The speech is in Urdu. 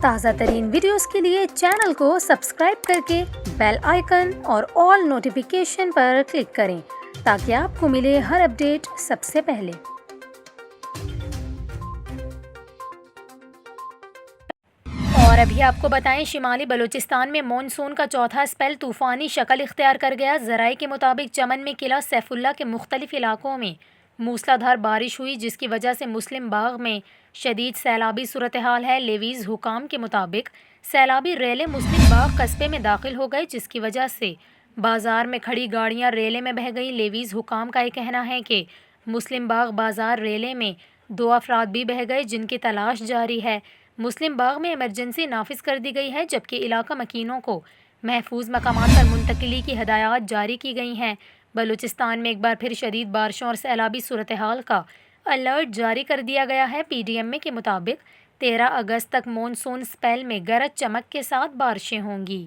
تازہ ترین ویڈیوز کے لیے چینل کو سبسکرائب کر کے بیل آئیکن اور آل نوٹیفیکیشن پر کلک کریں تاکہ آپ کو ملے ہر اپڈیٹ سب سے پہلے۔ اور ابھی آپ کو بتائیں، شمالی بلوچستان میں مون سون کا چوتھا اسپیل طوفانی شکل اختیار کر گیا۔ ذرائع کے مطابق چمن میں قلعہ سیف اللہ کے مختلف علاقوں میں موسلادھار بارش ہوئی، جس کی وجہ سے مسلم باغ میں شدید سیلابی صورتحال ہے۔ لیویز حکام کے مطابق سیلابی ریلیں مسلم باغ قصبے میں داخل ہو گئے، جس کی وجہ سے بازار میں کھڑی گاڑیاں ریلے میں بہہ گئیں۔ لیویز حکام کا یہ کہنا ہے کہ مسلم باغ بازار ریلے میں 2 افراد بھی بہہ گئے، جن کی تلاش جاری ہے۔ مسلم باغ میں ایمرجنسی نافذ کر دی گئی ہے، جبکہ علاقہ مکینوں کو محفوظ مقامات پر منتقلی کی ہدایات جاری کی گئی ہیں۔ بلوچستان میں ایک بار پھر شدید بارشوں اور سیلابی صورتحال کا الرٹ جاری کر دیا گیا ہے۔ پی ڈی ایم اے کے مطابق 13 اگست تک مون سون اسپیل میں گرج چمک کے ساتھ بارشیں ہوں گی۔